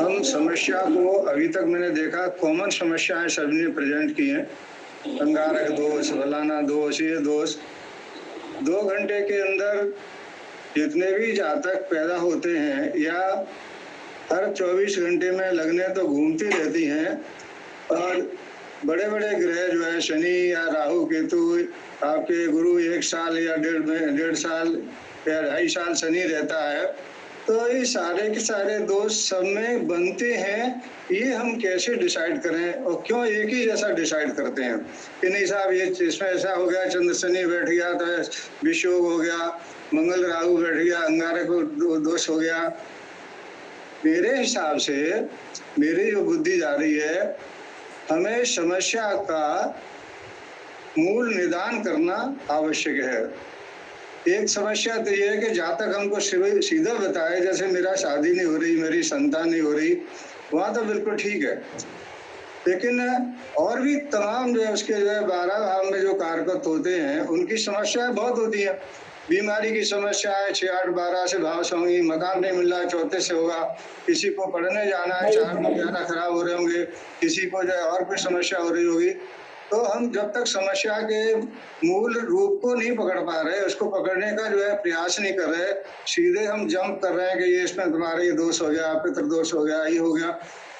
हम समस्या को अभी तक मैंने देखा कॉमन समस्याएं सभी ने प्रेजेंट की हैं। अंगारक दोष, फलाना दोष, ये दोष 2 घंटे के अंदर जितने भी जातक पैदा होते हैं या हर 24 घंटे में लगने तो घूमती रहती हैं। और बड़े बड़े ग्रह जो है शनि या राहु केतु, आपके गुरु 1 साल या 1.5 साल या 2.5 साल शनि रहता है। तो ये सारे के सारे दोष सब में बनते हैं। ये हम कैसे डिसाइड करें और क्यों एक ही जैसा डिसाइड करते हैं कि नहीं साहब ये इसमें ऐसा हो गया, चंद्र शनि बैठ गया तो विषयोग हो गया, मंगल राहु बैठ गया, अंगारक दोष हो गया। मेरे हिसाब से मेरी जो बुद्धि जा रही है, हमें समस्या का मूल निदान करना आवश्यक है। एक समस्या तो ये है कि जहाँ तक हमको सीधा बताए, जैसे मेरा शादी नहीं हो रही, मेरी संतान नहीं हो रही, वहाँ तो बिल्कुल ठीक है। लेकिन और भी तमाम जो है उसके जो है 12 भाव में जो कारकत होते हैं उनकी समस्याएं बहुत होती हैं। बीमारी की समस्या है, 6, 8, 12 से भाव से होंगी, मकान नहीं मिल रहा है 34 से होगा, किसी को पढ़ने जाना है 4 में ज्यादा खराब हो रहे होंगे, किसी को जो है और कोई समस्या हो रही होगी। तो हम जब तक समस्या के मूल रूप को नहीं पकड़ पा रहे, उसको पकड़ने का जो है प्रयास नहीं कर रहे, सीधे हम जंप कर रहे हैं कि ये इसमें तुम्हारे ये दोष हो गया, पितृदोष हो गया, ये हो गया।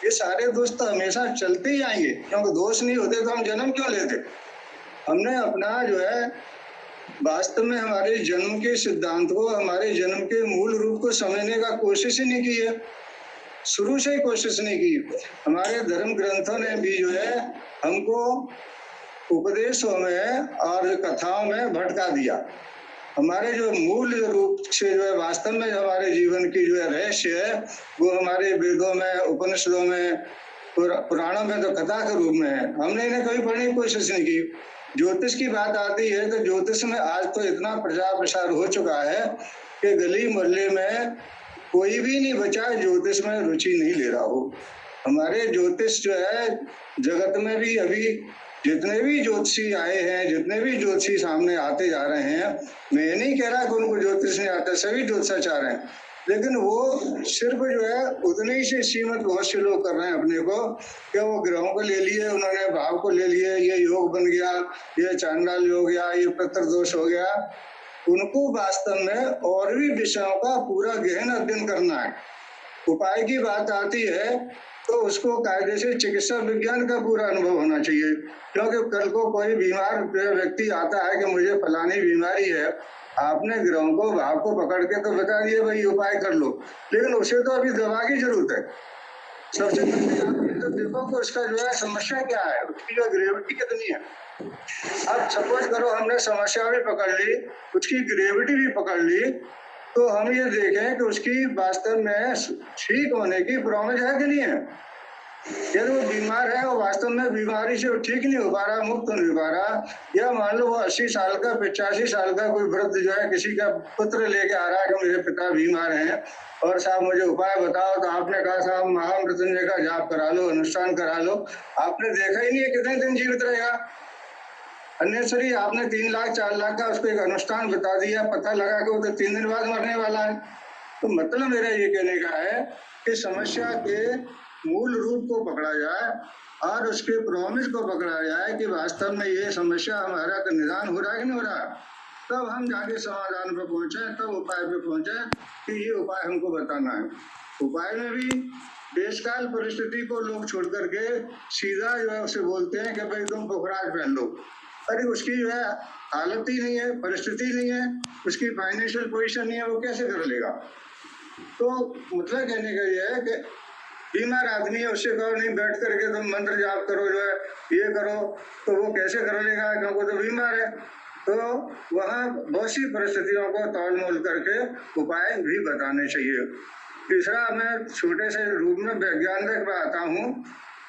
ये सारे दोष तो हमेशा चलते ही आएंगे, क्योंकि दोष नहीं होते तो हम जन्म क्यों लेते। हमने अपना जो है वास्तव में हमारे जन्म के सिद्धांत को, हमारे जन्म के मूल रूप को समझने का कोशिश ही नहीं की है, शुरू से ही कोशिश नहीं की। हमारे धर्म ग्रंथों ने भी जो है हमको उपदेशों में और कथाओं में भटका दिया। हमारे जो मूल रूप से जो है वास्तव में हमारे जीवन की जो है रहस्य है, वो हमारे वेदों में, उपनिषदों में, पुराणों में तो कथा के रूप में है। हमने इन्हें कभी पढ़ने की कोशिश नहीं की। ज्योतिष की बात आती है तो ज्योतिष में आज तो इतना प्रचार प्रसार हो चुका है कि गली मोहल्ले में कोई भी नहीं बचा ज्योतिष में रुचि नहीं ले रहा हो। हमारे ज्योतिष जो है जगत में भी अभी जितने भी ज्योतिषी आए हैं, जितने भी ज्योतिषी सामने आते जा रहे हैं, मैं ये नहीं कह रहा कि उनको ज्योतिष नहीं आता, सभी ज्योतिषाचार्य हैं, लेकिन वो सिर्फ जो है उतने ही से सीमित बहुत से लोग कर रहे हैं अपने को कि वो ग्रहों को ले लिए, उन्होंने भाव को ले लिए, ये योग बन गया, ये चांडाल योग गया, ये पितृदोष हो गया। उनको वास्तव में और भी विषयों का पूरा गहन अध्ययन करना है। उपाय की बात आती है तो उसको कायदे से चिकित्सा विज्ञान का पूरा अनुभव होना चाहिए, क्योंकि कल को कोई बीमार व्यक्ति आता है कि मुझे फलानी बीमारी है, आपने ग्रहों को भाव को पकड़ के तो बता दिए भाई उपाय कर लो, लेकिन उसे तो अभी दवा की जरूरत है। सबसे पहले आप तो देखो कि उसका जो है समस्या क्या है, उसकी जो ग्रेविटी कितनी है। अब सपोज करो हमने समस्या भी पकड़ ली, उसकी ग्रेविटी भी पकड़ ली, तो हम ये देखें कि उसकी वास्तव में ठीक होने की प्रॉमिस है कि नहीं है। यदि वो बीमार है और वास्तव में बीमारी से वो ठीक नहीं हो पा रहा, मुक्त नहीं हो पा रहा, या मान लो वो 80 साल का, 85 साल का कोई वृद्ध जो है किसी का पुत्र लेके आ रहा है कि मेरे पिता बीमार हैं और साहब मुझे उपाय बताओ, तो आपने कहा साहब महामृत्युंजय का जाप करा लो, अनुष्ठान करा लो। आपने देखा ही नहीं है कितने दिन जीवित रहेगा। अन्यसरी आपने 3 लाख 4 लाख का उसको एक अनुष्ठान बता दिया, पता लगा कि वो तो 3 दिन बाद मरने वाला है। तो मतलब मेरा ये कहने का है कि समस्या के मूल रूप को पकड़ा जाए और उसके प्रॉमिस को पकड़ा जाए कि वास्तव में ये समस्या हमारा का निदान हो रहा है कि नहीं हो रहा, तब हम जाके समाधान पर पहुंचे, तब उपाय पे पहुंचे कि ये उपाय हमको बताना है। उपाय में भी देश काल परिस्थिति को लोग छोड़ करके सीधा जो है उसे बोलते हैं कि भाई तुम पोखराज पहन लो। अरे उसकी जो है हालत ही नहीं है, परिस्थिति नहीं है, उसकी फाइनेंशियल पोजीशन नहीं है, वो कैसे कर लेगा। तो मतलब कहने का ये है कि बीमार आदमी है, उससे कहो नहीं बैठ करके तुम मंत्र जाप करो, जो है ये करो, तो वो कैसे कर लेगा, क्योंकि तो बीमार है। तो वहाँ बहुत सी परिस्थितियों को तौल मोल करके उपाय भी बताने चाहिए। तीसरा मैं छोटे से रूप में वैज्ञानिक पर आता हूँ,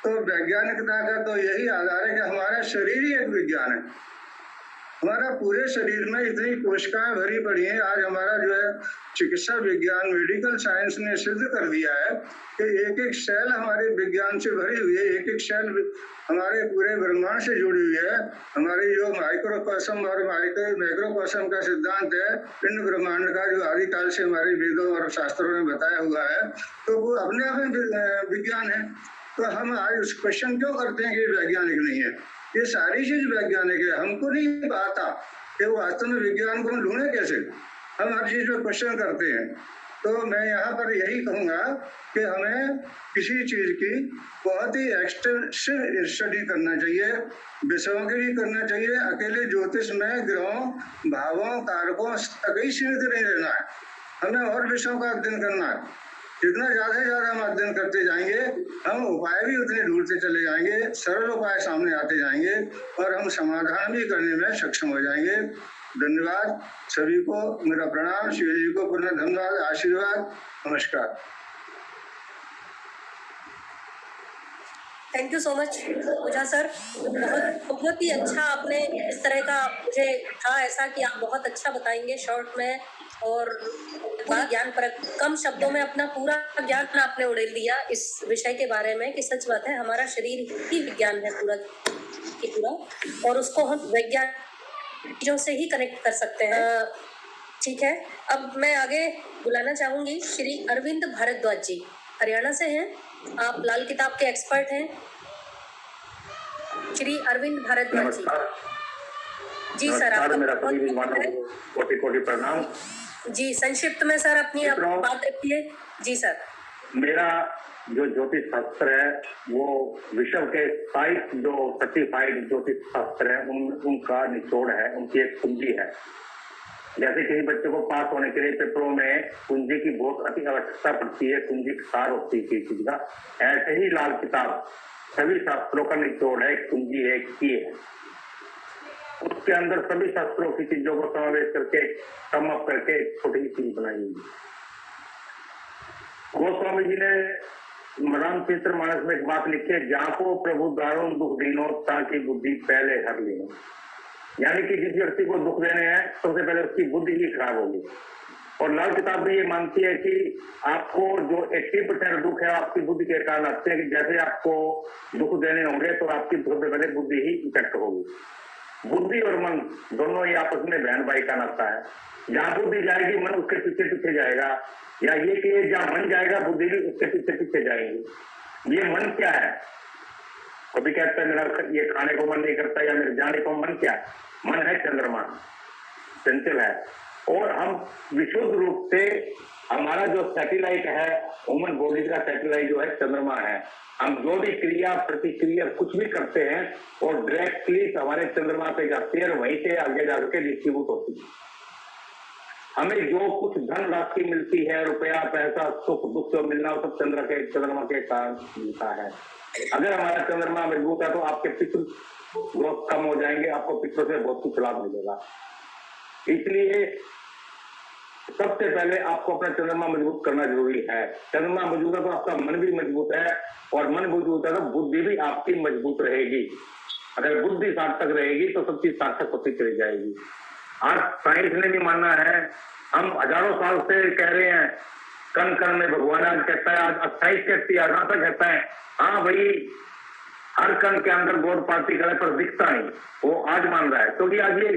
तो वैज्ञानिकता का तो यही आधार है कि हमारा शरीर ही एक विज्ञान है। हमारा पूरे शरीर में इतनी कोशिकाएं भरी पड़ी हैं। आज हमारा जो है चिकित्सा विज्ञान, मेडिकल साइंस ने सिद्ध कर दिया है कि एक एक सेल हमारे विज्ञान से भरी हुई है, एक एक सेल हमारे पूरे ब्रह्मांड से जुड़ी हुई है। हमारी जो माइक्रोकॉस्म और मैक्रोकॉस्म का सिद्धांत है, पिंड ब्रह्मांड का, जो आदिकाल से हमारे वेदों और शास्त्रों ने बताया हुआ है, तो वो अपने आप में विज्ञान है। तो हम आज उस क्वेश्चन क्यों करते हैं कि वैज्ञानिक नहीं है? ये सारी चीज वैज्ञानिक है। हमको नहीं आता कि वो वास्तव में विज्ञान को हम ढूंढे कैसे। हम हर चीज पे क्वेश्चन करते हैं। तो मैं यहाँ पर यही कहूँगा कि हमें किसी चीज की बहुत ही एक्सटेंसिव स्टडी करना चाहिए, विषयों के लिए करना चाहिए। अकेले ज्योतिष में ग्रहों, भावों, कारकों तक ही सीमित नहीं रहना है, हमें और विषयों का अध्ययन करना है। जितना ज्यादा से ज्यादा हम अध्ययन करते जाएंगे, हम उपाय भी उतने ढूंढते चले जाएंगे, सरल उपाय सामने आते जाएंगे और हम समाधान भी करने में सक्षम हो जाएंगे। धन्यवाद सभी को, मेरा प्रणाम। शिव जी को पुनः धन्यवाद, आशीर्वाद, नमस्कार। Thank you so much Ojha sir. बहुत ही अच्छा आपने इस तरह का, मुझे था ऐसा कि आप बहुत अच्छा बताएंगे शॉर्ट में और पूरी ज्ञान पर कम शब्दों में अपना पूरा ज्ञान आपने उड़ेल दिया इस विषय के बारे में कि सच बात है हमारा शरीर ही विज्ञान है पूरा की पूरा, और उसको हम वैज्ञानिकों से ही कनेक्ट कर सकते हैं। ठीक है, अब मैं आगे बुलाना चाहूंगी श्री अरविंद भारद्वाज जी, हरियाणा से हैं आप, लाल किताब के एक्सपर्ट हैं। श्री अरविंद भारद्वाज जी। जी सर, आपका मेरा कोटि प्रणाम। जी, संक्षिप्त में सर अपनी बात रखिए। जी सर। मेरा जो ज्योतिष शास्त्र है वो विश्व के 22 जो सर्टिफाइड ज्योतिष शास्त्र है उनका निचोड़ है, उनकी एक कुंजी है। जैसे किसी बच्चे को पास होने के लिए पेपरों में कुंजी की बहुत अति आवश्यकता पड़ती है, कुंजी सार होती है किसी चीज का, ऐसे ही लाल किताब सभी शास्त्रों का निचोड़ है, कुंजी है, की है। उसके अंदर सभी शास्त्रों की चीजों को समावेश करके कम अप करके छोटी चीज बनाई गई। गोस्वामी जी ने रामचरित्र मानस में एक बात लिखी है, जाको प्रभु दारुण दुख दीनो ताकि बुद्धि पहले हर लीनो। यानी कि जिस व्यक्ति को दुख देने हैं सबसे पहले उसकी बुद्धि ही खराब होगी। और लाल किताब भी ये मानती है कि आपको जो 80% दुख है आपकी बुद्धि के कारण आते हैं, कि जैसे आपको दुख देने होंगे तो आपकी सबसे पहले बुद्धि ही इफेक्ट होगी। बुद्धि और मन दोनों ही आपस में बहन भाई का नाता है। जहां बुद्धि जाएगी मन उसके पीछे पीछे जाएगा, या ये कि जहां मन जाएगा बुद्धि भी उसके पीछे पीछे जाएगी। ये मन क्या है? कभी कहता है मेरा ये खाने को मन नहीं करता या मेरे जाने को मन क्या है? मन है चंद्रमा, चंचल है। और हम विशुद्ध रूप से हमारा जो सैटेलाइट है, ह्यूमन बॉडी का सैटेलाइट जो है चंद्रमा है। हम जो भी क्रिया प्रतिक्रिया कुछ भी करते हैं और डायरेक्टली हमारे चंद्रमा पे जाती है और वहीं से आगे जाकर डिस्ट्रीब्यूट होती है। हमें जो कुछ धन राशि मिलती है, रुपया पैसा सुख दुख जो मिलना सब चंद्रमा के कारण मिलता है। अगर हमारा चंद्रमा मजबूत है तो आपके पितृ ग्रोथ कम हो जाएंगे, आपको पितरों से बहुत कुछ लाभ मिलेगा। इसलिए सबसे पहले आपको अपना चंद्रमा मजबूत करना जरूरी है। चंद्रमा मजबूत है तो आपका मन भी मजबूत है, और मन मजबूत है तो बुद्धि भी आपकी मजबूत रहेगी। अगर बुद्धि सार्थक रहेगी तो सब चीज सार्थक होती चली जाएगी। आज साइंस ने भी मानना है, हम हजारों साल से कह रहे हैं, कण कण में भगवान कहता है, आज 28 कहती है, तक कहता है, हाँ भाई हर कण के अंदर गॉड पार्टिकल है पर दिखता नहीं, वो आज मान रहा है। क्योंकि आज ये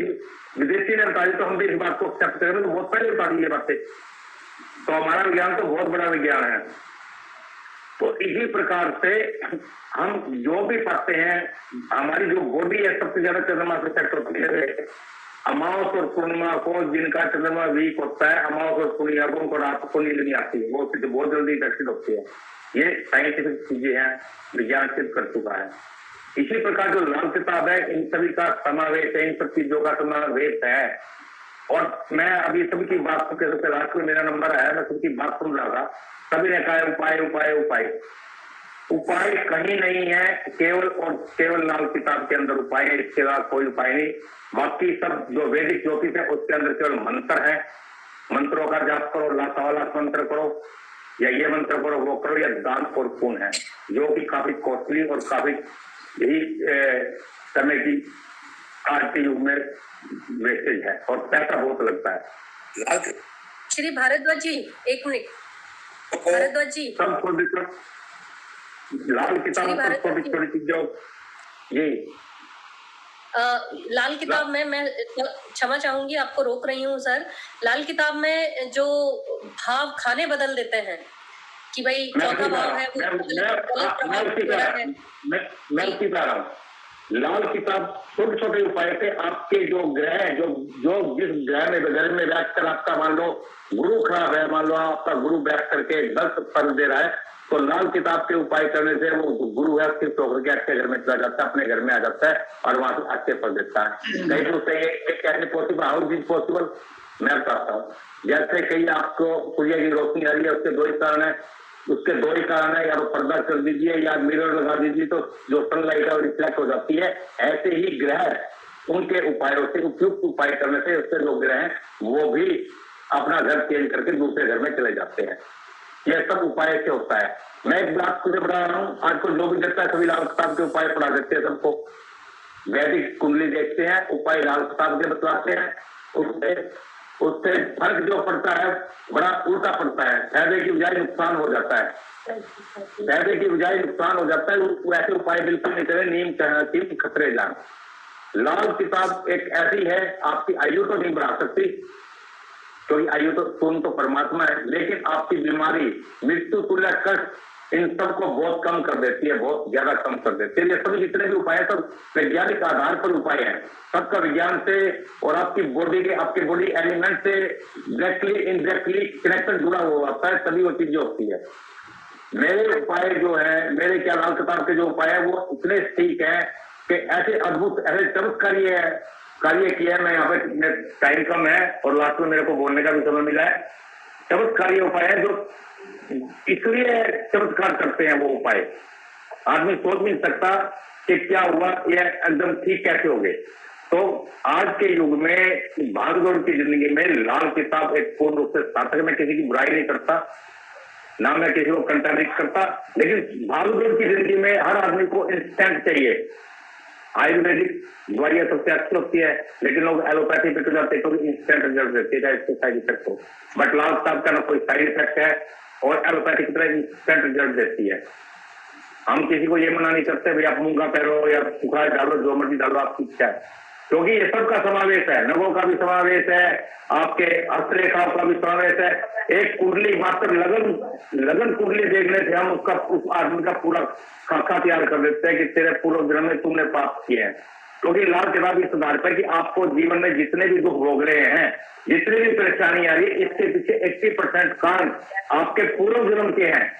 विदेशी ने बता दी तो हम भी इस बात को एक्सेप्ट करेंगे, तो बहुत पहले बता दी ये बातें। तो हमारा विज्ञान तो बहुत बड़ा विज्ञान है। तो इसी प्रकार से हम जो भी पाते हैं, हमारी जो बॉडी है सबसे ज्यादा चंद्रमा से इफेक्ट होती है। अमावस और पूर्णिमा को जिनका चंद्रमा वीक होता है, अमावस और पूर्णिमा को उनको रात को नींद नहीं आती है, वो बहुत जल्दी इफेक्टेड होती है। ये साइंटिफिक चीजें हैं, विज्ञान सिद्ध कर चुका है। इसी प्रकार जो लाल किताब है इन सभी का समावेश है, इन सब चीजों का समावेश है। और मैं अभी सभी की बात करते सबसे लास्ट में मेरा नंबर आया, मैं सबकी बात सुन रहा था, सभी ने कहा उपाय उपाय उपाय। उपाय कहीं नहीं है, केवल और केवल लाल किताब के अंदर उपाय है, इसके अलावा कोई उपाय नहीं। बाकी सब जो वैदिक ज्योतिष है उसके अंदर केवल मंत्र है, मंत्रों का जाप करो, लाख मंत्र करो, या ये मंत्र करो वो करो, या दान और पुण्य है, जो कि काफी कॉस्टली और काफी यही समय की आज के युग में वेस्टेज है और पैसा बहुत लगता है। श्री भारद्वाज जी, एक मिनट। भारद्वाज जी, सब लाल किताब पर छोटी छोटी चीजों ये लाल किताब में मैं क्षमा चाहूंगी, आपको रोक रही हूँ सर। लाल किताब में जो भाव खाने बदल देते हैं कि भाई चौथा भाव है वो लाल किताब छोटे छोटे उपाय से आपके जो ग्रह जो जिस ग्रह में घर में बैठ कर आपका मान लो गुरु खराब है, मान लो आपका गुरु बैठ करके गलत फल दे रहा है, तो लाल किताब के उपाय करने से वो गुरु है उसके होकर के आपके घर में चला जाता है, अपने घर में आ जाता है और वहां से अच्छे फल देता है। कहीं तो कैसे पॉसिबल, हाउ इज पॉसिबल, मैं बताता हूँ। जैसे कहीं आपको सूर्य की रोशनी आ रही है, उसके दो ही कारण है, उसके दो ही कारण है, या तो पर्दा कर दीजिए या मिरर लगा दीजिए, तो जो सनलाइट है वो रिफ्लेक्ट हो जाती है। ऐसे ही ग्रह उनके उपायों से, उपयुक्त उपाय करने से उससे जो ग्रह हैं वो भी अपना घर चेंज करके दूसरे घर में चले जाते हैं। यह सब उपाय से होता है। मैं एक बात तुझे बता रहा हूँ, आज को जो भी देखता है सभी लाल किताब के उपाय पढ़ा देते हैं सबको। वैदिक कुंडली देखते हैं, उपाय लाल किताब के बतलाते हैं, उससे फर्क जो पड़ता है बड़ा उल्टा पड़ता है। फायदे की बजाय नुकसान हो जाता है, फायदे की बजाय नुकसान हो जाता है। वैसे उपाय बिल्कुल नहीं करें, नीम की खतरे जान। लाल किताब एक ऐसी है, आपकी आयु तो नहीं बढ़ा सकती क्योंकि आयु तो तुम तो परमात्मा है, लेकिन आपकी बीमारी, मृत्यु, तुल्य, कष्ट, इन सबको बहुत कम कर देती है, बहुत ज्यादा कम कर देती है। ये सभी जितने भी उपाय है सब वैज्ञानिक आधार पर उपाय है, सबका विज्ञान से और आपकी बॉडी एलिमेंट से डायरेक्टली इनडायरेक्टली कनेक्टेड जुड़ा हुआ होता है, तभी वो चीजें होती है। मेरे उपाय जो है, मेरे क्या लाल किताब के जो उपाय है वो इतने ठीक है कि ऐसे अद्भुत, ऐसे चमत्कारी कार्य किया है। मैं यहाँ पे टाइम कम है और लास्ट में मेरे को बोलने का भी समय मिला है। चमत्कारी उपाय है जो इसलिए चमत्कार करते हैं वो उपाय, आदमी सोच नहीं सकता कि क्या हुआ, ये एकदम ठीक कैसे हो गए। तो आज के युग में भागदौड़ की जिंदगी में लाल किताब एक पूर्ण रूप से सार्थक। मैं किसी की बुराई नहीं करता, ना मैं किसी को कंट्राडिक्ट करता, लेकिन भागदौड़ की जिंदगी में हर आदमी को इंस्टेंट चाहिए। आयुर्वेदिक दवाइयां सबसे अच्छी होती है, लेकिन लोग एलोपैथी पे जाते हैं क्योंकि इंस्टेंट रिजल्ट देती है, चाहे इसके साइड इफेक्ट हो। बट लाल किताब का ना कोई साइड इफेक्ट है और एलोपैथी की तरह इंस्टेंट रिजल्ट देती है। हम किसी को ये मना नहीं करते भाई आप मूंगा पहनो या सुखा डालो, जो मर्जी डालो, आपकी इच्छा है, क्योंकि ये सबका समावेश है। नवों का भी समावेश है, आपके हस्तरेखाओं का भी समावेश है। एक कुंडली मात्र लगन कुंडली देखने से हम उस आदमी का पूरा खाका तैयार कर देते हैं कि तेरे पूर्व जन्म में तुमने पाप किए हैं। क्योंकि लाल किताब इस आधार पर कि आपको जीवन में जितने भी दुख भोग रहे हैं, जितनी भी परेशानी आ रही है, इसके पीछे 80% कारण आपके पूर्व जन्म के हैं।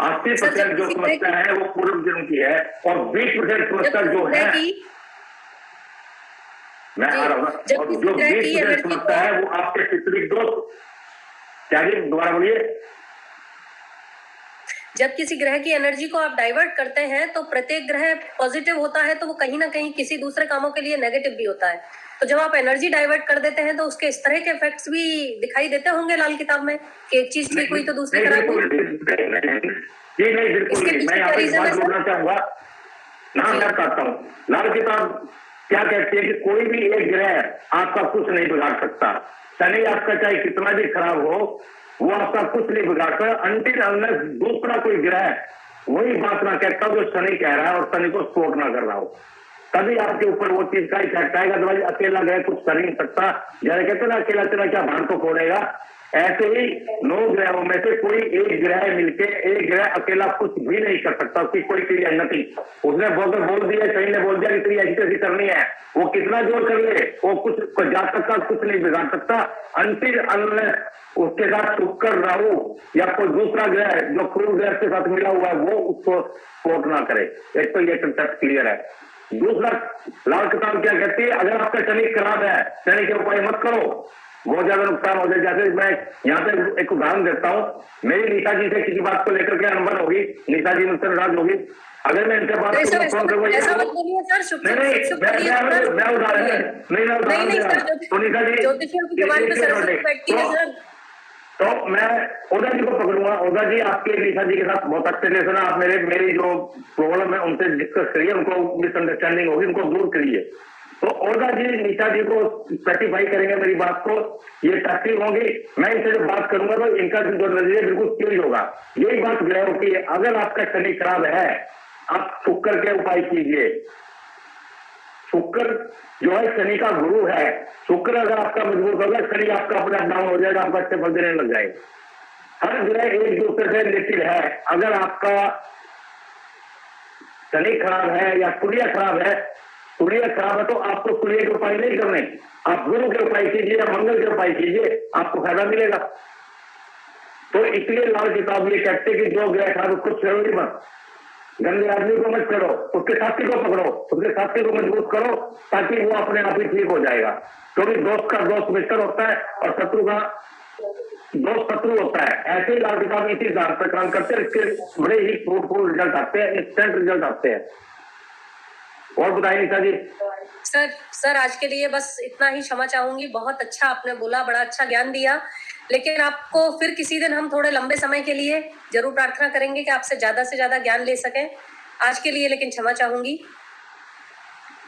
80% जो समस्या है वो पूर्व जन्म की है और 20% समस्या जो है, मैं आ रहा हूँ, और जो 20% समस्या है वो आपके पितृक दोष। क्या जी, दोबारा बोलिए। जब किसी ग्रह की एनर्जी को आप डाइवर्ट करते हैं तो प्रत्येक ग्रह पॉजिटिव होता है, तो वो कहीं ना कहीं किसी दूसरे कामों के लिए नेगेटिव भी होता है। तो जब आप एनर्जी डाइवर्ट कर देते हैं तो उसके इस तरह के इफेक्ट्स भी दिखाई देते होंगे लाल किताब में कि एक चीज ठीक हुई तो दूसरी खराब हुई। जी नहीं, बिल्कुल नहीं। मैं यहाँ पे एक बात बोलना चाहूंगा, ना मैं चाहता हूँ, लाल किताब क्या कहती है कि कोई भी एक ग्रह आपका कुछ नहीं बिगाड़ सकता। शनि आपका चाहे कितना भी खराब हो, वो आपका कुछ नहीं बिगाड़ता अनटिल अनलेस दूसरा कोई ग्रह वही बात ना कहता जो शनि कह रहा है और शनि को सपोर्ट ना कर रहा हो, तभी आपके ऊपर वो चीज का इफेक्ट आएगा। दवाई अकेला ग्रह कुछ कर नहीं सकता, जैसे कहते ना अकेला तेरा क्या भान को फोड़ेगा, ऐसे ही 9 ग्रहों में से कोई एक ग्रह मिलके, एक ग्रह अकेला कुछ भी नहीं कर सकता, उसकी कोई क्रिया नहीं। उसने बोल दिया, शनि ने बोल दिया कि तेरी ऐसी कैसी करनी है, वो कितना जोर कर ले, वो कुछ जा सकता, कुछ नहीं बिगाड़ सकता अनटिल अनलेस उसके साथ शुक्र, राहु या कोई दूसरा ग्रह जो क्रूर ग्रह के साथ मिला हुआ है वो उसको सपोर्ट ना करे। एक तो ये कंसेप्ट क्लियर है। दूसरा, लाल किताब क्या कहती है, अगर आपका शनि खराब है, शनि के उपाय मत करो, बहुत ज्यादा नुकसान हो जाए। जैसे मैं यहाँ पे एक उदाहरण देता हूँ, मेरी नीता जी से किसी बात को लेकर के अनबन होगी, नीता जी मुझसे नाराज होगी, अगर मैं इनके बात को मैं उदाहरण तो नीता जी तो मैं ओदा जी को पकड़ूंगा। ओदा जी, आपके नीता जी के साथ बहुत अच्छे रिलेशन है, आप मेरी जो प्रॉब्लम है उनसे डिस्कस करिए, उनको मिसअंडरस्टैंडिंग होगी उनको दूर करिए। तो ओदा जी नीता जी को सर्टिफाई करेंगे मेरी बात को, ये तस्लीम होगी। मैं इनसे जब बात करूंगा तो इनका जो नजरिया बिल्कुल चेंज होगा। यही बात ग्रह होती है, अगर आपका शनि खराब है आप शुक्र के उपाय कीजिए। शुक्र जो है शनि का गुरु है। शुक्र अगर आपका मजबूत होगा, शनि आपका अपना डाउन हो जाएगा, आपको अच्छे फल देने लग जाएगा। हर ग्रह एक दूसरे से रिलेटेड है। अगर आपका शनि खराब है या सूर्य खराब है, सूर्य खराब है तो आपको सूर्य के उपाय नहीं करने, आप गुरु के उपाय कीजिए या मंगल के उपाय कीजिए, आपको फायदा मिलेगा। तो इसलिए लाल किताब ये कहते कि जो ग्रह खराब उसको छेड़ो ही मत, गंदे आदमी को मत करो, उसके साथी को पकड़ो, उसके साथी को मजबूत करो, ताकि वो अपने आप ही ठीक हो जाएगा। क्योंकि दोस्त का दोस्त मित्र होता है और शत्रु का दोस्त शत्रु होता है। ऐसे ही लाल किताब इसी सिद्धांत पर काम करते हैं, इसके बड़े ही फ्रूटफुल रिजल्ट आते हैं, इंस्टेंट रिजल्ट आते हैं। और बताइए नीता जी। सर आज के लिए बस इतना ही क्षमा चाहूंगी। बहुत अच्छा आपने बोला, बड़ा अच्छा ज्ञान दिया, लेकिन आपको फिर किसी दिन हम थोड़े लंबे समय के लिए जरूर प्रार्थना करेंगे कि आपसे ज्यादा ज्ञान ले सकें। आज के लिए लेकिन क्षमा चाहूंगी।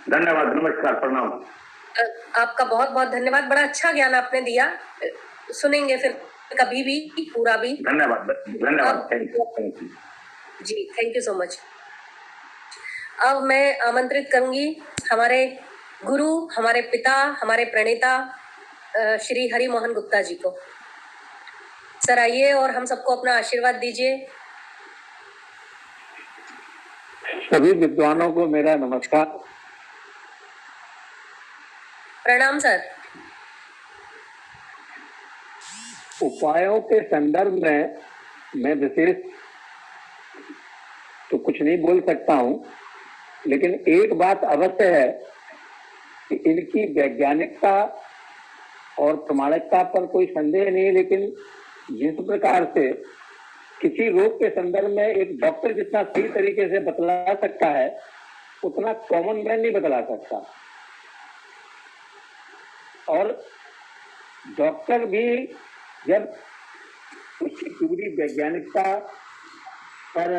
धन्यवाद, नमस्कार, प्रणाम। आपका बहुत बहुत धन्यवाद, बड़ा अच्छा ज्ञान आपने दिया। सुनेंगे फिर कभी भी पूरा भी। धन्यवाद धन्यवाद, thank you ji, thank you so much. अब मैं आमंत्रित करूंगी हमारे गुरु, हमारे पिता, हमारे प्रणेता श्री हरि मोहन गुप्ता जी को। सर आइए और हम सबको अपना आशीर्वाद दीजिए। सभी विद्वानों को मेरा नमस्कार। प्रणाम सर। उपायों के संदर्भ में मैं विशेष तो कुछ नहीं बोल सकता हूं, लेकिन एक बात अवश्य है कि इनकी वैज्ञानिकता और प्रामाणिकता पर कोई संदेह नहीं, लेकिन जिस प्रकार से किसी रोग के संदर्भ में एक डॉक्टर जितना सही तरीके से बतला सकता है उतना कॉमन मैन नहीं बतला सकता। और डॉक्टर भी जब उसकी पूरी वैज्ञानिकता पर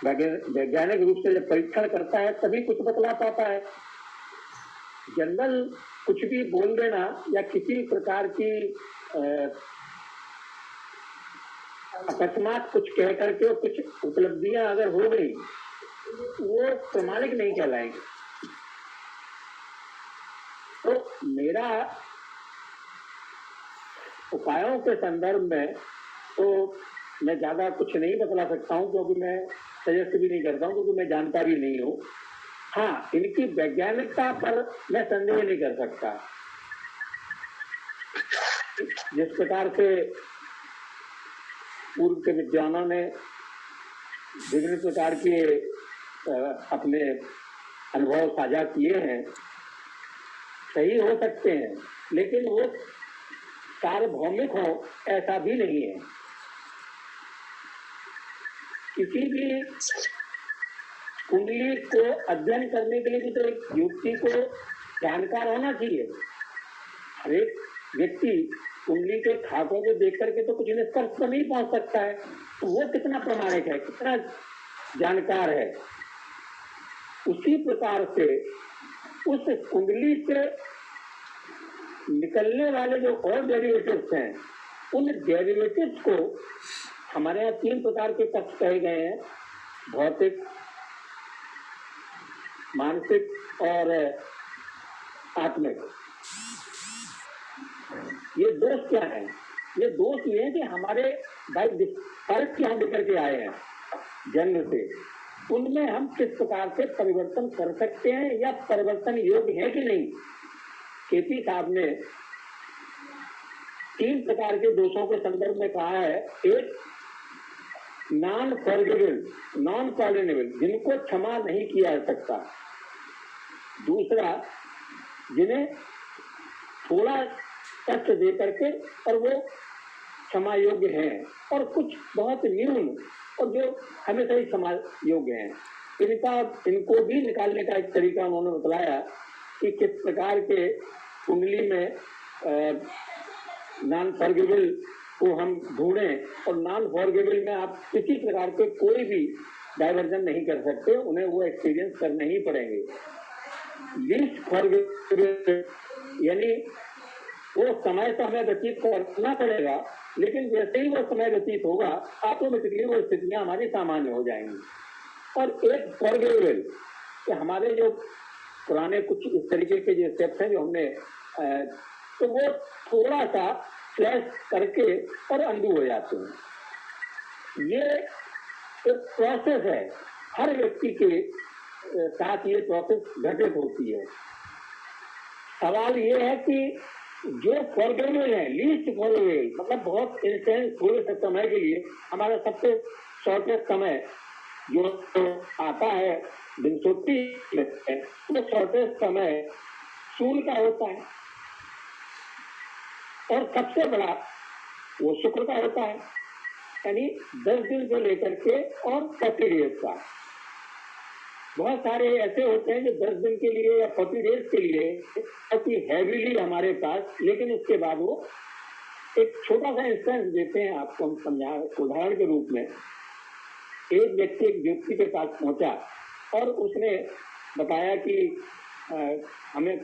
वैज्ञानिक रूप से जब परीक्षण करता है तभी कुछ बतला पाता है। जनरल कुछ भी बोल देना या किसी प्रकार की अकस्मात कुछ कह करके कुछ उपलब्धियां अगर हो गई वो प्रमाणिक नहीं कहलाएंगे। तो मेरा उपायों के संदर्भ में तो मैं ज्यादा कुछ नहीं बतला सकता हूं, क्योंकि मैं सजेस्ट भी नहीं करता हूं, क्योंकि मैं जानता भी नहीं हूं। हाँ, इनकी वैज्ञानिकता पर मैं संदेह नहीं कर सकता। जिस प्रकार से पूर्व के विद्वानों ने विभिन्न प्रकार के अपने अनुभव साझा किए हैं, सही हो सकते हैं, लेकिन वो सार्वभौमिक हो ऐसा भी नहीं है। किसी भी कुंडली को अध्ययन करने के लिए भी तो एक युक्ति को जानकार होना चाहिए। हर एक व्यक्ति कुंडली के खाकों को देख करके तो कुछ निष्कर्ष पर नहीं पहुंच सकता है, तो वो कितना प्रामाणिक है, कितना जानकार है। उसी प्रकार से उस कुंडली से निकलने वाले जो और डेरिवेटिव्स हैं, उन डेरिवेटिव्स को हमारे यहाँ 3 प्रकार के पक्ष कहे गए हैं: भौतिक, मानसिक और आत्मिक। ये दोष क्या है? ये दोष ये है कि हमारे बाई डिफॉल्ट की हम लेकर के आए हैं जन्म से, उनमें हम किस प्रकार से परिवर्तन कर सकते हैं या परिवर्तन योग्य है कि नहीं। केपी साहब ने 3 प्रकार के दोषों के संदर्भ में कहा है। एक, नॉन फॉरगिवेबल, नॉन पॉर्डनेबल, जिनको क्षमा नहीं किया जा सकता। दूसरा, जिन्हें थोड़ा कष्ट दे करके और वो क्षमा योग्य हैं, और कुछ बहुत न्यून और जो हमेशा ही क्षमा योग्य हैं। इनको भी निकालने का एक तरीका उन्होंने बतलाया कि किस प्रकार के कुंडली में नॉन फॉरगिवेबल को हम ढूंढें, और नॉन फॉरगिवेबल में आप किसी प्रकार के कोई भी डाइवर्जन नहीं कर सकते, उन्हें वो एक्सपीरियंस करने ही पड़ेंगे। लीस्ट फॉरगिवेबल यानी वो समय तो हमें व्यतीत करना पड़ेगा, लेकिन जैसे ही वो समय व्यतीत होगा ऑटोमेटिकली वो स्थितियां हमारी सामान्य हो जाएंगी। और एक फॉरगिवेबल कि हमारे जो पुराने कुछ इस तरीके के जो स्टेप्स हैं जो हमने तो वो थोड़ा सा फ्लैश करके और अंडू हो जाते हैं। ये एक प्रोसेस है, हर व्यक्ति के साथ ये प्रोसेस घटित होती है। सवाल ये है कि जो फॉरगिवेबल है, लीस्ट फॉरगिवेबल मतलब बहुत इंस्टेंट थोड़े से समय के लिए, हमारा सबसे शॉर्टेस्ट समय जो आता है दिनचोटी में, वो शॉर्टेस्ट समय सूर्य का होता है, और सबसे बड़ा वो शुक्र का होता है, यानी 10 दिन से लेकर के और 40 डेज का। बहुत सारे ऐसे होते हैं जो 10 दिन के लिए या 40 डेज के लिए बहुत ही हैवीली हमारे पास, लेकिन उसके बाद वो एक छोटा सा इंस्टेंस देते हैं आपको, हम समझा उदाहरण के रूप में। एक व्यक्ति एक व्यक्ति के पास पहुंचा और उसने बताया कि हमें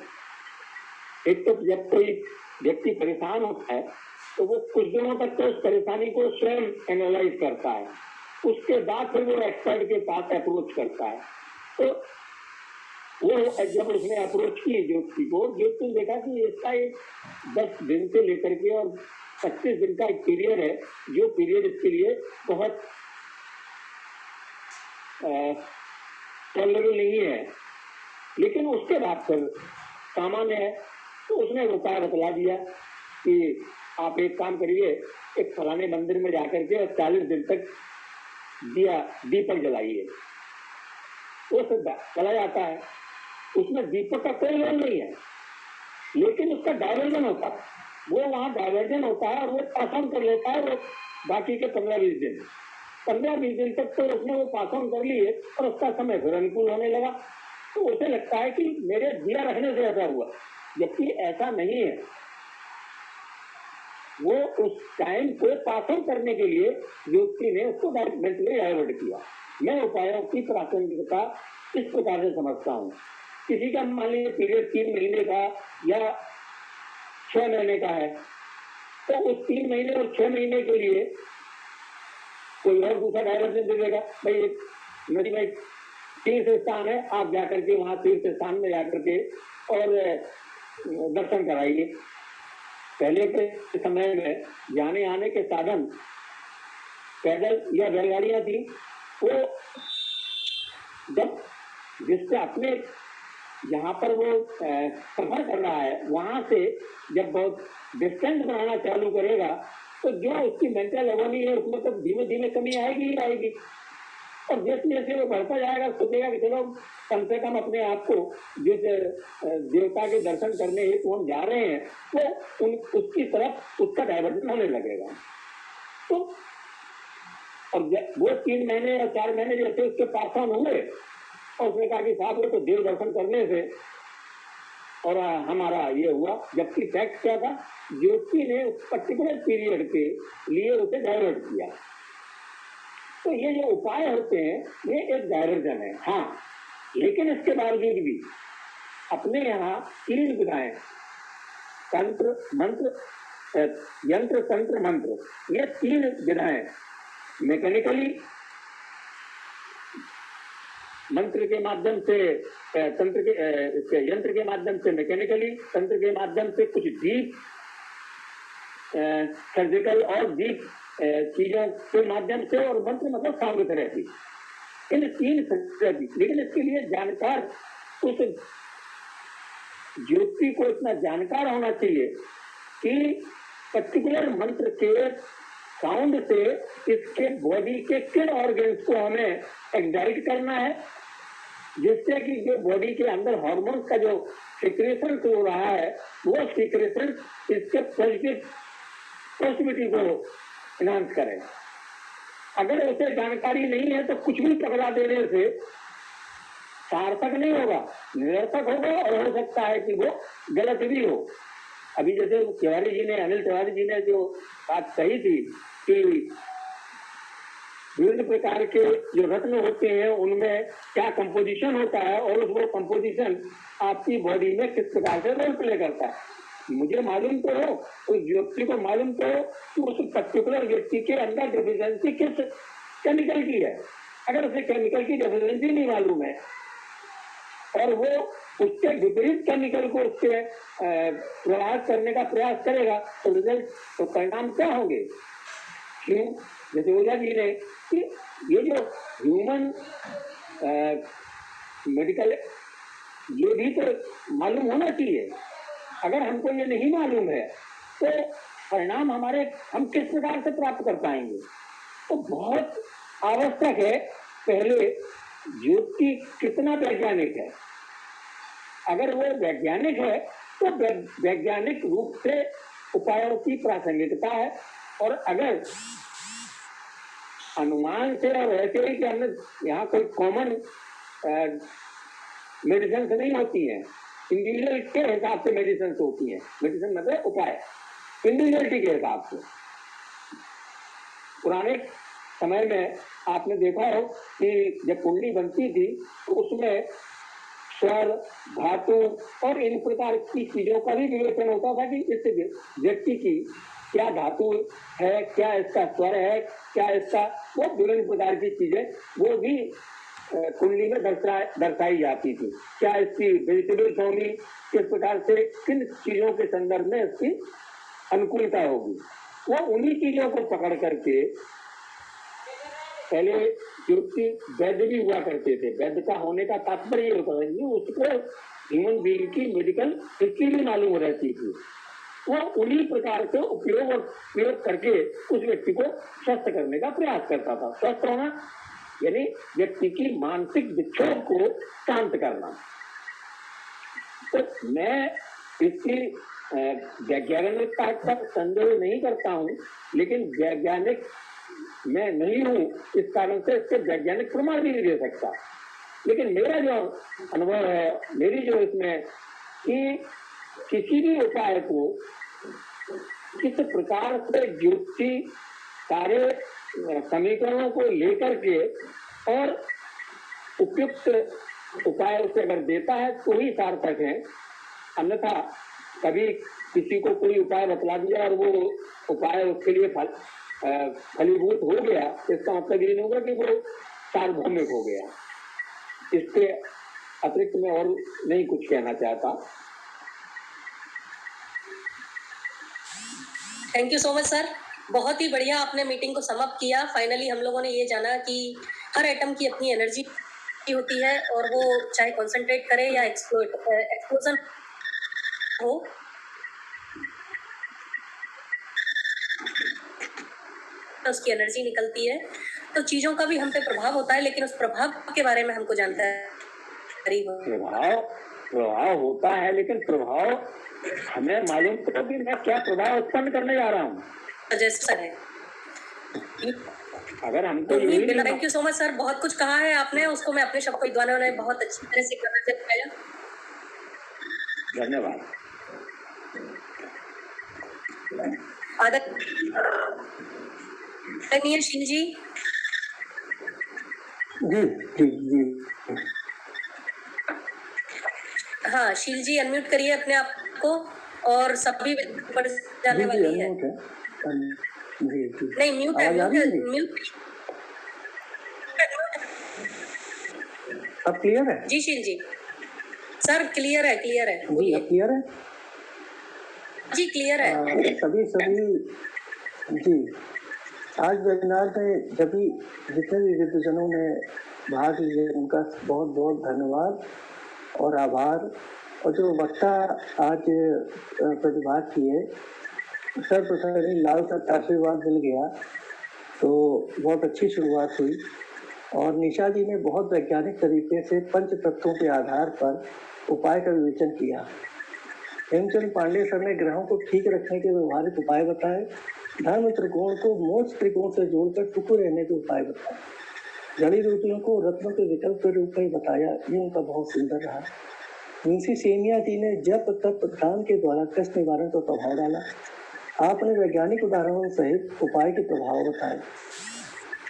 एक तो जब कोई व्यक्ति परेशान होता है तो वो कुछ दिनों तक तो उस परेशानी को स्वयं एनालाइज करता है, उसके बाद फिर वो एक्सपर्ट के पास अप्रोच करता है। तो वो जब उसने अप्रोच की ज्योति को, ज्योति ने देखा कि इसका एक 10 दिन से लेकर के और 25 दिन का एक पीरियड है, जो पीरियड इसके लिए बहुत टॉलरेबल नहीं है, लेकिन उसके बाद फिर सामान्य है। तो उसने उपाय बतला दिया कि आप एक काम करिए, एक फलाने मंदिर में जाकर के 40 दिन तक दीपक जलाइए। वो सब चला जाता है, उसमें दीपक का कोई रोल नहीं है, लेकिन उसका डायवर्जन होता है, वो वहां डायवर्जन होता है और वो पास ऑन कर लेता है। वो बाकी के 15-20 दिन तक तो उसने वो पास ऑन कर लिए और उसका समय फिर अनुकूल होने लगा। तो उसे लगता है कि मेरे दिया रखने से ऐसा हुआ, जबकि ऐसा नहीं है। वो उस टाइम को पास ऑन करने के लिए ज्योति ने उसको मेंटली डाइवर्ट किया। मैं उपायों की प्रासंगिकता इस प्रकार से समझता हूँ। किसी का मान लीजिए पीरियड 3 महीने का या 6 महीने का है, तो उस 3 महीने और 6 महीने के लिए कोई और दूसरा डायवर्जन दे देगा, भाई नदी में तीर्थ स्थान है, आप जाकर के वहां तीर्थ स्थान में जाकर के और दर्शन कराइए। पहले के समय में जाने आने के साधन पैदल या बैलगाड़ियां थी, वो जब जिससे अपने जहाँ पर वो सफर कर रहा है वहां से जब बहुत डिस्टेंस बनाना चालू करेगा, तो जो उसकी मेंटल एगोनी है उसमें तो धीमे धीमे कमी आएगी ही आएगी। और जैसे जैसे वो बढ़ता जाएगा सोचेगा कि चलो कम से कम अपने आप को जिस देवता के दर्शन करने हेतु हम जा रहे हैं, तो उसकी तरफ उसका डाइवर्जन होने लगेगा। तो और वो 3 महीने या 4 महीने जैसे उसके पास ऑन हुए और उसने कहा कि साहब वो तो देव दर्शन करने से और हमारा ये हुआ, जबकि फैक्ट क्या था, ज्योति ने उस पर्टिकुलर पीरियड के लिए उसे डाइवर्ट किया। तो ये जो उपाय होते हैं ये एक डायवर्जन है। हाँ, लेकिन इसके बावजूद भी अपने यहाँ 3 विधाएं, तंत्र मंत्र यंत्र तंत्र मंत्र, ये 3 विधाएं मैकेनिकली मंत्र के माध्यम से, तंत्र के यंत्र के माध्यम से मैकेनिकली, तंत्र के माध्यम से कुछ डीप सर्जिकल और डीप चीजों के माध्यम से, और मंत्र मतलब साउंड थेरेपी, इन 3 थेरेपी। लेकिन इसके लिए जानकार, उस ज्योति को इतना जानकार होना चाहिए कि पर्टिकुलर मंत्र के साउंड से इसके बॉडी के किन ऑर्गन्स को हमें एक्साइट करना है, जिससे कि जो बॉडी के अंदर हार्मोन्स का जो सिक्रेशन हो रहा है वो सिक्रेशन इसके पॉजिटिविटी को इनहांस करे। अगर उसे जानकारी नहीं है तो कुछ भी पकड़ा देने से सार्थक नहीं होगा, निरर्थक होगा, और हो सकता है कि वो गलत भी हो। अभी जैसे तिवारी जी ने, अनिल तिवारी जी ने जो बात कही थी कि विभिन्न प्रकार के जो रत्न होते हैं उनमें क्या कंपोजिशन होता है और वो कंपोजिशन आपकी बॉडी में किस प्रकार से रोल प्ले करता है। मुझे मालूम तो हो, उस व्यक्ति को मालूम तो हो कि उस पर्टिकुलर व्यक्ति के अंदर डेफिशिएंसी किस केमिकल की है। अगर उसे केमिकल की डेफिशिएंसी नहीं मालूम है और वो उसके विपरीत केमिकल को उसके प्रवाहित करने का प्रयास करेगा तो रिजल्ट, तो परिणाम क्या होंगे? क्यों? जैसे ओझा जी ने कि ये जो ह्यूमन मेडिकल, ये भी तो मालूम होना चाहिए। अगर हमको ये नहीं मालूम है तो परिणाम हमारे हम किस प्रकार से प्राप्त कर पाएंगे? तो बहुत आवश्यक है पहले ज्योति कितना वैज्ञानिक है। अगर वो वैज्ञानिक है तो वैज्ञानिक रूप से उपायों की प्रासंगिकता है, और अगर अनुमान से और ऐसे ही कि हमने यहाँ कोई कॉमन मेडिसिन नहीं होती है, इंडिविजुअल के हिसाब से मेडिसिन होती है। मेडिसिन मतलब उपाय इंडिविजुअलिटी के हिसाब से। पुराने समय में आपने देखा हो कि जब कुंडली बनती थी तो उसमें स्वर, धातु और इन प्रकार की चीजों का भी विवेचन होता था कि इस व्यक्ति की क्या धातु है, क्या इसका स्वर है, क्या इसका, वो विभिन्न प्रकार की चीजें वो भी कुंडली में दर्शाई जाती थी। क्या इसकी वेजिटेबल होगी, किस प्रकार से किन चीजों के संदर्भ में इसकी अनुकूलता होगी, वो उन्हीं चीजों को पकड़ करके पहले युक्ति वैद्य भी हुआ करते थे। वैद्य का होने का तात्पर्य ये होता है कि उसको ह्यूमन बीइंग की मेडिकल हिस्ट्री भी मालूम रहती थी। वो उन्हीं प्रकार से उपयोग और प्रयोग करके उस व्यक्ति को स्वस्थ करने का प्रयास करता था। स्वस्थ होना यानी व्यक्ति की मानसिक विक्षोभ को शांत करना। तो मैं इसकी वैज्ञानिकता का संदेह नहीं करता हूँ, लेकिन वैज्ञानिक मैं नहीं हूँ, इस कारण से इसके वैज्ञानिक प्रमाण भी नहीं दे सकता। लेकिन मेरा जो अनुभव है, मेरी जो इसमें कि किसी भी उपाय को किस प्रकार से युक्ति सारे समीकरणों को लेकर के और उपयुक्त उपाय उसे अगर देता है तो ही सार्थक है। अन्यथा कभी किसी को कोई उपाय बतला दिया और वो उपाय उसके लिए फलीभूत हो गया, इसका मतलब ये नहीं होगा कि वो सार्वभौमिक हो गया। इसके अतिरिक्त मैं और नहीं कुछ कहना चाहता। Thank you so much sir, बहुत ही बढ़िया आपने मीटिंग को समाप्त किया। फाइनली हम लोगों ने ये जाना कि हर एटम की अपनी एनर्जी होती है और वो चाहे कॉन्सेंट्रेट करे या एक्सप्लोजन हो, उसकी एनर्जी निकलती है। तो चीजों का भी हम पे प्रभाव होता है, लेकिन उस प्रभाव के बारे में हमको जानकारी हो। प्रभाव होता है, लेकिन प्रभाव हमें मालूम तो कि मैं क्या प्रभाव उत्पन्न करने जा रहा हूँ। जैसा है अगर हमको thank you so much sir, बहुत कुछ कहा है आपने, उसको मैं अपने शब्द विद्वानों ने बहुत अच्छी तरह से बताया। धन्यवाद। आदरणीय शील जी। जी। हाँ, शील जी अनम्यूट करिए अपने आप को और सभी पर जाने वाली है। जी। नहीं, म्यूट है, म्यूट। अब क्लियर है? जी शील जी, सर क्लियर है। जी, अब क्लियर है? जी क्लियर है। सभी जी, आज वेबिनार में जितने भी विद्वजनों ने भाग लिए उनका बहुत बहुत धन्यवाद और आभार। और जो वक्ता आज प्रतिभाग किए, सर्वप्रथम लाल का आशीर्वाद मिल गया तो बहुत अच्छी शुरुआत हुई। और निशा जी ने बहुत वैज्ञानिक तरीके से पंच तत्वों के आधार पर उपाय का विवेचन किया। हेमचंद पांडे सर ने ग्रहों को ठीक रखने के व्यवहारिक उपाय बताए। धर्म त्रिकोण को मोक्ष त्रिकोण से जोड़कर टुकड़े रहने के उपाय बताए। जड़ी बूटियों को रत्नों के विकल्प के रूप में बताया, ये उनका बहुत सुंदर रहा। मिसिसेनिया जी ने जप तप ध्यान के द्वारा कष्ट निवारण को प्रभाव डाला। आपने वैज्ञानिक उदाहरणों सहित उपाय के प्रभाव बताए।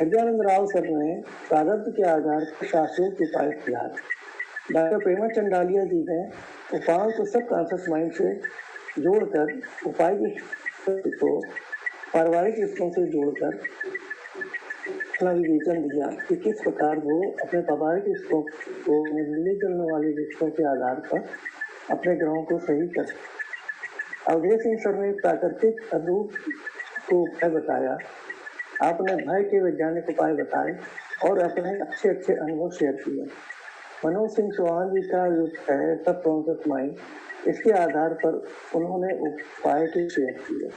हृदयानंद राव सर ने प्रारब्ध के आधार पर शास्त्रों के उपाय सुझाए। डॉक्टर प्रेमा चंडालिया जी ने उपायों को सब कॉन्शियस माइंड से जोड़कर उपाय को पारिवारिक रिश्तों से जोड़कर अपना विवेचन दिया कि किस प्रकार वो अपने पारिवारिक रिश्तों को मिलने जुलने वाले रिश्तों के आधार पर अपने ग्रहों को सही कर। अवधेश सिंह सर ने प्राकृतिक रूप को उपाय बताया। आपने भय के वैज्ञानिक उपाय बताए और अपने अच्छे अच्छे अनुभव शेयर किए। मनोज सिंह चौहान जी का जो है सब कॉन्शियस माइंड, इसके आधार पर उन्होंने उपाय के शेयर किए।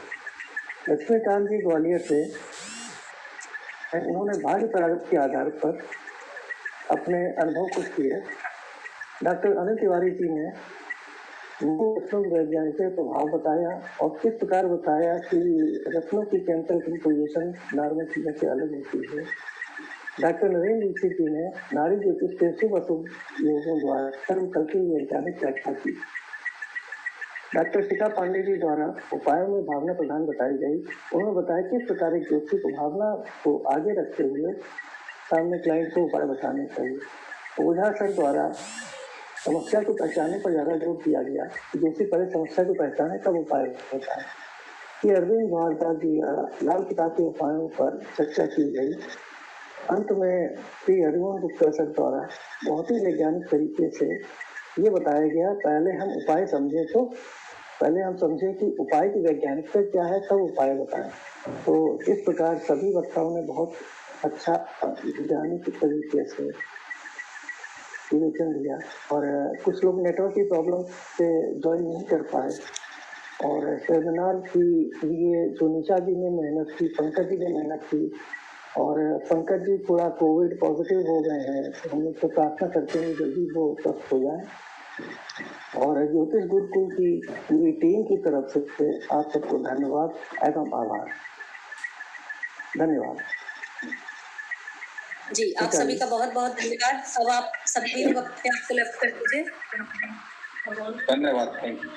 लक्ष्मीकांत जी ग्वालियर से उन्होंने भाग्य प्रारब्ध के आधार पर अपने अनुभव कुछ किए। डॉक्टर अनिल तिवारी जी ने रत्नों वैज्ञानिक के प्रभाव बताया और किस प्रकार बताया कि रत्नों की केमिकल कंपोजिशन नॉर्मल चीजों से अलग होती है। डॉक्टर नरेंद्र दीक्षित जी ने नारी ज्योतिष के शुभ अशुभ योगों द्वारा सर्वकल की वैज्ञानिक व्याख्या की। डॉक्टर शिखा पांडे जी द्वारा उपायों में भावना प्रधान बताई गई। उन्होंने बताया किस प्रकार एक ज्योति को भावना को आगे रखते हुए सामने क्लाइंट को उपाय बताने चाहिए। ओझा सर द्वारा समस्या को पहचानने पर ज्यादा जोर दिया गया कि जैसे पहले समस्या को पहचाने तब उपाय होता है। कि अरविंद भारद्वाज जी लाल किताब के उपायों पर चर्चा की गई। अंत में श्री हरिमोहन गुप्ता सर द्वारा बहुत ही वैज्ञानिक तरीके से ये बताया गया, पहले हम उपाय समझे तो पहले हम समझे कि उपाय की वैज्ञानिकता क्या है तब उपाय बताएं। तो इस प्रकार सभी वक्ताओं ने बहुत अच्छा वैज्ञानिक तरीके से विवेचन दिया और कुछ लोग नेटवर्क की प्रॉब्लम से ज्वाइन नहीं कर पाए और सेमिनार के लिए जो निशा जी ने मेहनत की, पंकज जी ने मेहनत की और पंकज जी थोड़ा कोविड पॉजिटिव हो गए हैं, तो हम लोग तो प्रार्थना करते हैं जल्दी वो स्वस्थ हो जाए। और ज्योतिष गुरुकुल की पूरी टीम की तरफ से आप सबको धन्यवाद एवं आभार। धन्यवाद जी, आप सभी का बहुत बहुत धन्यवाद। अब आप सभी लोग अपने आप को लेफ्ट कर दीजिए। धन्यवाद, थैंक यू।